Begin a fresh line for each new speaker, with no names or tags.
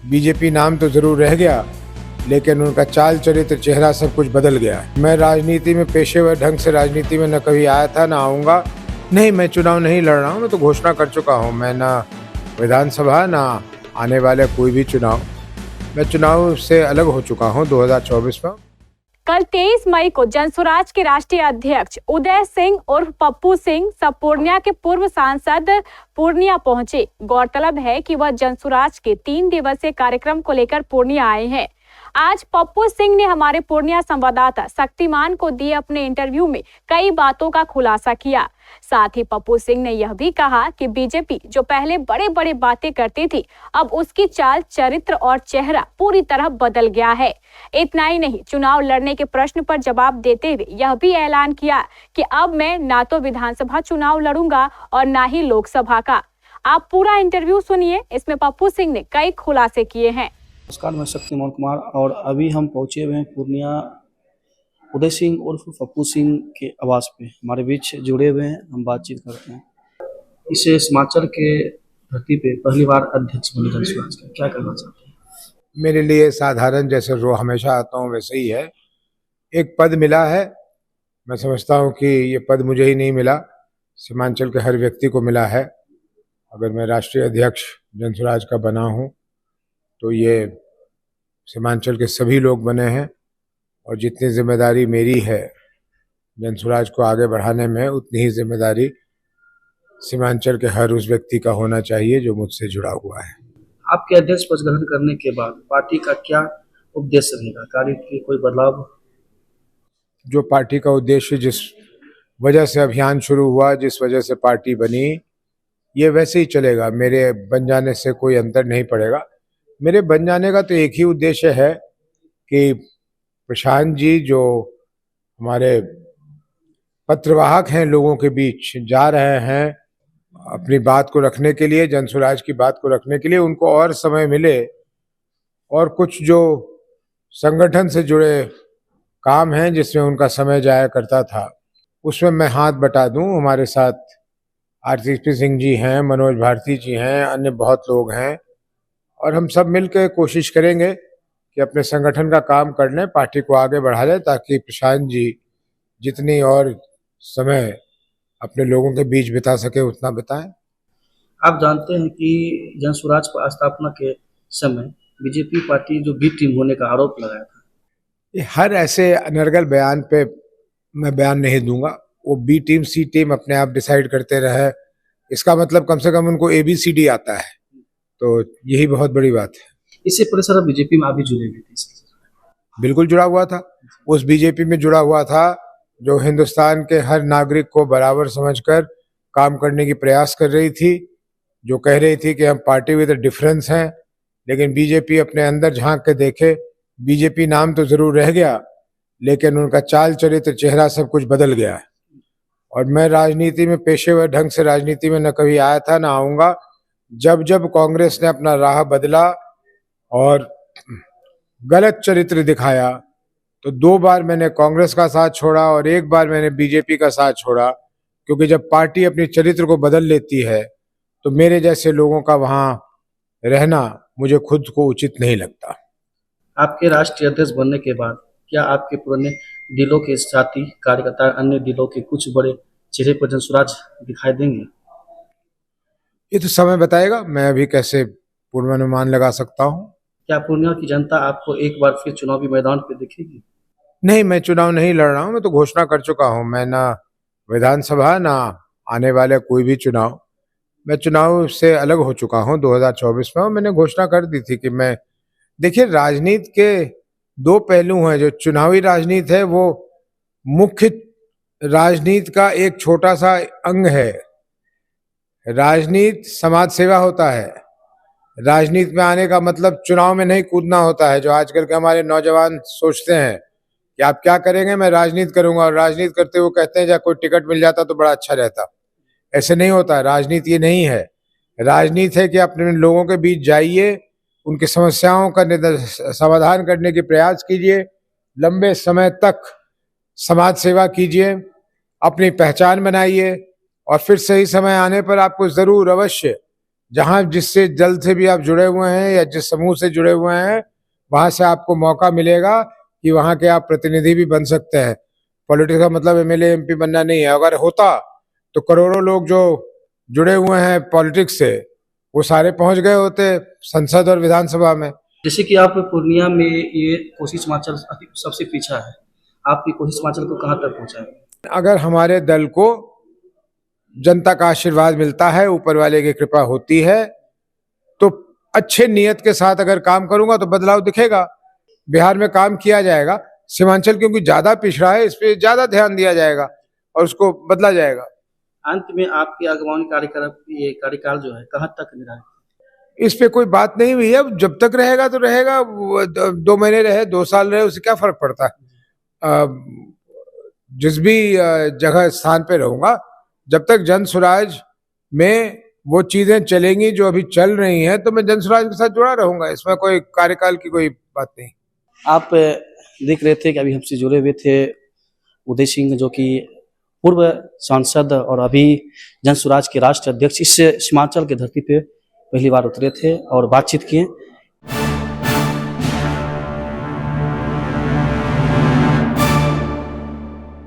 BJP नाम तो जरूर रह गया, लेकिन उनका चाल चरित्र चेहरा सब कुछ बदल गया है। मैं राजनीति में पेशेवर ढंग से राजनीति में न कभी आया था न आऊंगा। नहीं, मैं चुनाव नहीं लड़ रहा हूँ, मैं तो घोषणा कर चुका हूँ। मैं ना विधानसभा ना आने वाले कोई भी चुनाव, मैं चुनाव से अलग हो चुका हूँ 2024 में।
कल 23 मई को जनसुराज के राष्ट्रीय अध्यक्ष उदय सिंह उर्फ पप्पू सिंह सब पूर्णिया के पूर्व सांसद पूर्णिया पहुंचे। गौरतलब है कि वह जनसुराज के 3 दिवसीय कार्यक्रम को लेकर पूर्णिया आए हैं। आज पप्पू सिंह ने हमारे पूर्णिया संवाददाता शक्तिमान को दिए अपने इंटरव्यू में कई बातों का खुलासा किया। साथ ही पप्पू सिंह ने यह भी कहा कि बीजेपी जो पहले बड़े बड़े बातें करती थी, अब उसकी चाल चरित्र और चेहरा पूरी तरह बदल गया है। इतना ही नहीं, चुनाव लड़ने के प्रश्न पर जवाब देते हुए यह भी ऐलान किया कि अब मैं ना तो विधानसभा चुनाव लड़ूंगा और ना ही लोकसभा का। आप पूरा इंटरव्यू सुनिए, इसमें पप्पू सिंह ने कई खुलासे किए हैं।
नमस्कार, मैं शक्तिमान कुमार और अभी हम पहुंचे हुए हैं पूर्णिया उदय सिंह उर्फ पप्पू सिंह के आवास पे। हमारे बीच जुड़े हुए हैं, हम बातचीत करते हैं। इस हिमाचल के धरती पे पहली बार अध्यक्ष बने जनसुराज का, क्या करना चाहते हैं?
मेरे लिए साधारण, जैसे रो हमेशा आता हूँ वैसे ही है। एक पद मिला है, मैं समझता हूँ कि ये पद मुझे ही नहीं मिला, सीमांचल के हर व्यक्ति को मिला है। अगर मैं राष्ट्रीय अध्यक्ष जनसुराज का बना हूँ तो ये सीमांचल के सभी लोग बने हैं, और जितनी जिम्मेदारी मेरी है जनसुराज को आगे बढ़ाने में, उतनी ही जिम्मेदारी सीमांचल के हर उस व्यक्ति का होना चाहिए जो मुझसे जुड़ा हुआ है।
आपके अध्यक्ष पद ग्रहण करने के बाद पार्टी का क्या उद्देश्य रहेगा? कार्य के कोई बदलाव?
जो पार्टी का उद्देश्य, जिस वजह से अभियान शुरू हुआ, जिस वजह से पार्टी बनी, ये वैसे ही चलेगा। मेरे बन जाने से कोई अंतर नहीं पड़ेगा। मेरे बन जाने का तो एक ही उद्देश्य है कि प्रशांत जी, जो हमारे पत्रवाहक हैं, लोगों के बीच जा रहे हैं अपनी बात को रखने के लिए, जनसुराज की बात को रखने के लिए, उनको और समय मिले और कुछ जो संगठन से जुड़े काम हैं जिसमें उनका समय जाया करता था, उसमें मैं हाथ बटा दूं। हमारे साथ आरसीपी सिंह जी हैं, मनोज भारती जी हैं, अन्य बहुत लोग हैं, और हम सब मिलकर कोशिश करेंगे कि अपने संगठन का काम कर लें, पार्टी को आगे बढ़ा लें, ताकि प्रशांत जी जितनी और समय अपने लोगों के बीच बिता सके उतना बिताएं।
आप जानते हैं कि जनसुराज पर स्थापना के समय बीजेपी पार्टी जो बी टीम होने का आरोप लगाया था।
ये हर ऐसे अनर्गल बयान पे मैं बयान नहीं दूंगा। वो बी टीम सी टीम अपने आप डिसाइड करते रहे, इसका मतलब कम से कम उनको ABCD आता है, तो यही बहुत बड़ी बात है।
इससे पहले सर बीजेपी में अभी जुड़े हुए थे?
बिल्कुल जुड़ा हुआ था, उस बीजेपी में जुड़ा हुआ था जो हिंदुस्तान के हर नागरिक को बराबर समझकर काम करने की प्रयास कर रही थी, जो कह रही थी कि हम पार्टी विद डिफरेंस हैं। लेकिन बीजेपी अपने अंदर झांक के देखे, बीजेपी नाम तो जरूर रह गया, लेकिन उनका चाल चरित्र चेहरा सब कुछ बदल गया है। और मैं राजनीति में पेशेवर ढंग से राजनीति में न कभी आया था न आऊंगा। जब जब कांग्रेस ने अपना राह बदला और गलत चरित्र दिखाया, तो 2 बार मैंने कांग्रेस का साथ छोड़ा और 1 बार मैंने बीजेपी का साथ छोड़ा, क्योंकि जब पार्टी अपनी चरित्र को बदल लेती है तो मेरे जैसे लोगों का वहां रहना मुझे खुद को उचित नहीं लगता।
आपके राष्ट्रीय अध्यक्ष बनने के बाद क्या आपके पुराने दिलों के साथी कार्यकर्ता अन्य दिलों के कुछ बड़े चेहरे पर जनसुराज दिखाई देंगे?
ये तो समय बताएगा, मैं अभी कैसे पूर्वानुमान लगा सकता हूँ।
क्या पूर्णिया की जनता आपको एक बार फिर चुनावी मैदान पर दिखेगी?
नहीं, मैं चुनाव नहीं लड़ रहा हूँ, मैं तो घोषणा कर चुका हूँ। मैं ना विधानसभा ना आने वाले कोई भी चुनाव, मैं चुनाव से अलग हो चुका हूँ 2024 में। और मैंने घोषणा कर दी थी कि मैं, देखिए, राजनीति के 2 पहलू हैं। जो चुनावी राजनीति है वो मुख्य राजनीति का एक छोटा सा अंग है। राजनीति समाज सेवा होता है। राजनीति में आने का मतलब चुनाव में नहीं कूदना होता है, जो आजकल के हमारे नौजवान सोचते हैं कि आप क्या करेंगे, मैं राजनीति करूंगा, और राजनीति करते हुए कहते हैं जब कोई टिकट मिल जाता तो बड़ा अच्छा रहता। ऐसे नहीं होता। राजनीति ये नहीं है। राजनीति है कि अपने लोगों के बीच जाइए, उनकी समस्याओं का समाधान करने के प्रयास कीजिए, लंबे समय तक समाज सेवा कीजिए, अपनी पहचान बनाइए, और फिर सही समय आने पर आपको जरूर अवश्य जहां जिससे जल से भी आप जुड़े हुए हैं या जिस समूह से जुड़े हुए हैं, वहां से आपको मौका मिलेगा कि वहां के आप प्रतिनिधि भी बन सकते हैं। पॉलिटिक्स का मतलब एमएलए एमपी बनना नहीं है। अगर होता तो करोड़ों लोग जो जुड़े हुए हैं पॉलिटिक्स से, वो सारे पहुंच गए होते संसद और विधानसभा में।
जैसे कि आप पूर्णिया में ये कोसी समांचल सबसे पीछा है, आपकी कोसी समांचल को कहाँ तक पहुँचाएंगे?
अगर हमारे दल को जनता का आशीर्वाद मिलता है, ऊपर वाले की कृपा होती है, तो अच्छे नियत के साथ अगर काम करूंगा तो बदलाव दिखेगा। बिहार में काम किया जाएगा, सीमांचल क्योंकि ज्यादा पिछड़ा है, इस पे ज्यादा ध्यान दिया जाएगा और उसको बदला जाएगा।
अंत में आपके अगवानी कार्यकाल जो है कहाँ तक निर्धारित?
इस पे कोई बात नहीं हुई है। जब तक रहेगा तो रहेगा, 2 महीने रहे, 2 साल रहे, उससे क्या फर्क पड़ता है। जिस भी जगह स्थान पे रहूंगा, जब तक जन स्वराज में वो चीजें चलेंगी जो अभी चल रही हैं, तो मैं जन स्वराज के साथ जुड़ा रहूंगा। इसमें कोई कार्यकाल की कोई बात नहीं।
आप देख रहे थे कि अभी हमसे जुड़े हुए थे उदय सिंह, जो कि पूर्व सांसद और अभी जन स्वराज के राष्ट्रीय अध्यक्ष। इस सीमांचल की धरती पे पहली बार उतरे थे और बातचीत किए।